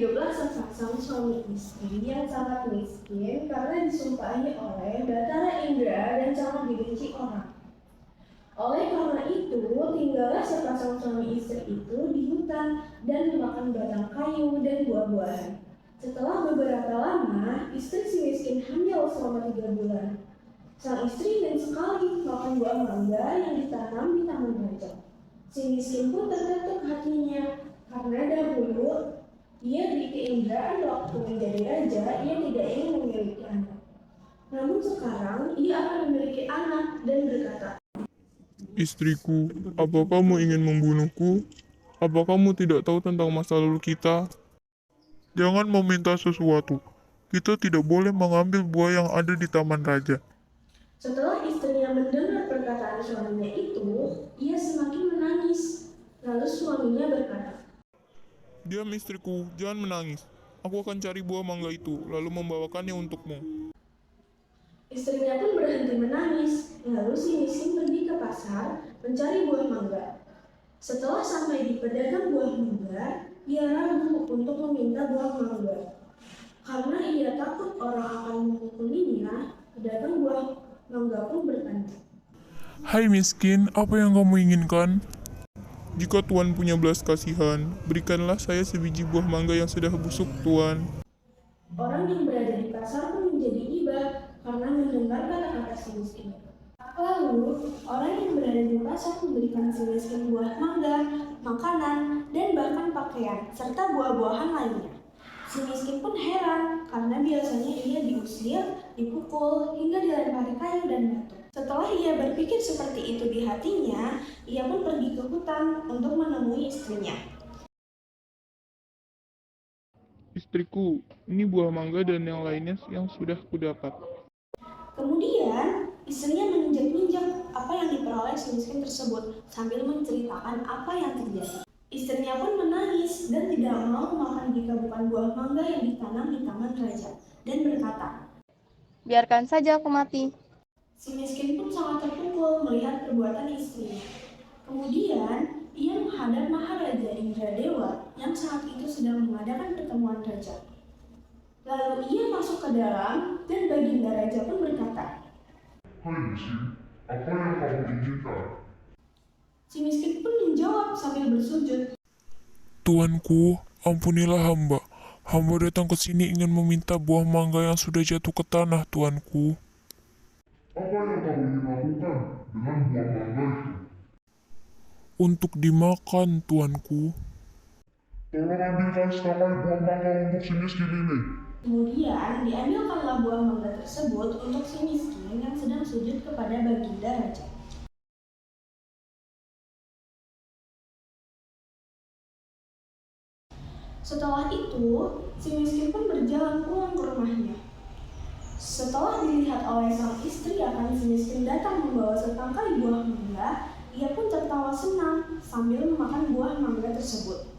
Hiduplah sepasang suami istri yang sangat miskin karena disumpahi oleh batara indera dan sangat dibenci orang. Oleh karena itu, tinggallah sepasang suami istri itu di hutan dan memakan batang kayu dan buah-buahan. Setelah beberapa lama, istri si miskin hamil selama 3 bulan. Sang istri ingin sekali makan buah mangga yang ditanam di taman raja. Si miskin pun terketuk hatinya, karena dahulu ia diberi keindahan waktu menjadi raja, ia tidak ingin memiliki anak. Namun sekarang ia akan memiliki anak dan berkata, Istriku, apa kamu ingin membunuhku? Apa kamu tidak tahu tentang masa lalu kita? Jangan meminta sesuatu. Kita tidak boleh mengambil buah yang ada di taman raja. Setelah istrinya mendengar perkataan suaminya itu, ia semakin menangis. Lalu suaminya berkata, Diam istriku, jangan menangis. Aku akan cari buah mangga itu, lalu membawakannya untukmu. Istrinya pun berhenti menangis. Lalu si miskin pergi ke pasar mencari buah mangga. Setelah sampai di pedagang buah mangga, ia ragu untuk meminta buah mangga. Karena ia takut orang akan memukulinya, pedagang buah mangga pun bertanya, Hai miskin, apa yang kamu inginkan? Jika Tuan punya belas kasihan, berikanlah saya sebiji buah mangga yang sudah busuk, Tuan. orang yang berada di pasar pun menjadi iba karena mendengar kata-kata si miskin. Lalu, orang yang berada di pasar memberikan si miskin buah mangga, makanan, dan bahkan pakaian, serta buah-buahan lainnya. Si miskin pun heran karena biasanya ia diusir, dipukul, hingga dilempari kayu dan batu. Setelah ia berpikir seperti itu di hatinya, ia pun pergi ke hutan untuk menemui istrinya. Istriku, ini buah mangga dan yang lainnya yang sudah kudapat. Kemudian, istrinya menginjak-injak apa yang diperoleh si miskin tersebut sambil menceritakan apa yang terjadi. Istrinya pun menangis dan tidak mau makan jika bukan buah mangga yang ditanam di taman raja, dan berkata, Biarkan saja aku mati. si miskin pun sangat terpukul melihat perbuatan istrinya. Kemudian, ia menghadap Maharaja Indradewa yang saat itu sedang mengadakan pertemuan raja. Lalu ia masuk ke dalam dan Baginda Raja pun berkata, Hai miskin, apa yang kamu inginkan? si miskin pun menjawab sambil bersujud, Tuanku, ampunilah hamba. Hamba datang ke sini ingin meminta buah mangga yang sudah jatuh ke tanah, Tuanku. Apa yang kamu ingin lakukan dengan buah mangga itu? Untuk dimakan, Tuanku. Tolong ambilkan setangkai buah mangga untuk si miskin ini. Kemudian diambilkanlah buah mangga tersebut untuk si miskin yang sedang sujud kepada Baginda Raja. Setelah itu, si miskin pun berjalan pulang ke rumahnya. Setelah dilihat oleh sang istri akan si miskin datang membawa setangkai buah mangga, ia pun tertawa senang sambil memakan buah mangga tersebut.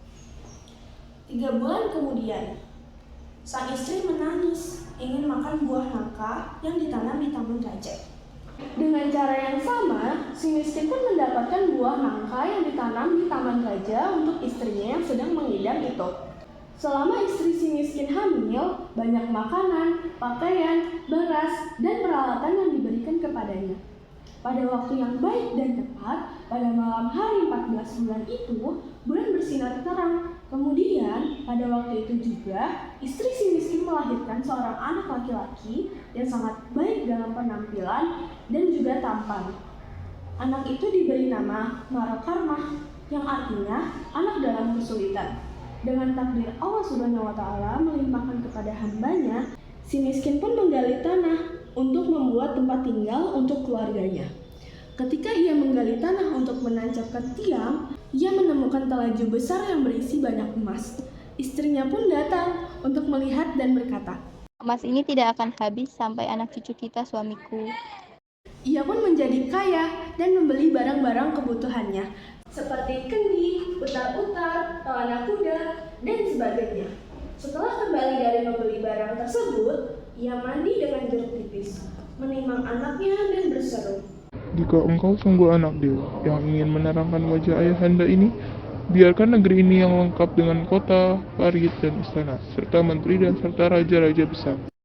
3 bulan kemudian, sang istri menangis ingin makan buah nangka yang ditanam di taman raja. Dengan cara yang sama, si miskin pun mendapatkan buah nangka yang ditanam di taman raja untuk istrinya yang sedang mengidam itu. Selama istri si miskin hamil, banyak makanan, pakaian, beras, dan peralatan yang diberikan kepadanya. Pada waktu yang baik dan tepat, pada malam hari 14 bulan itu, bulan bersinar terang. Kemudian, pada waktu itu juga, istri si miskin melahirkan seorang anak laki-laki yang sangat baik dalam penampilan dan juga tampan. Anak itu diberi nama Marakarmah, yang artinya anak dalam kesulitan. Dengan takdir Allah Subhanahu wa Ta'ala melimpahkan kepada hambanya, si miskin pun menggali tanah untuk membuat tempat tinggal untuk keluarganya. Ketika ia menggali tanah untuk menancapkan tiang, ia menemukan telaju besar yang berisi banyak emas. Istrinya pun datang untuk melihat dan berkata, Emas ini tidak akan habis sampai anak cucu kita, suamiku. ia pun menjadi kaya dan membeli barang-barang kebutuhannya, seperti kendi, utar-utar, pelana kuda, dan sebagainya. Setelah kembali dari membeli barang tersebut, ia mandi dengan jeruk tipis, menimang anaknya dan berseru, Jika engkau sungguh anak dewa yang ingin menerangkan wajah ayahanda ini, Biarkan negeri ini yang lengkap dengan kota, parit, dan istana, serta menteri dan serta raja-raja besar.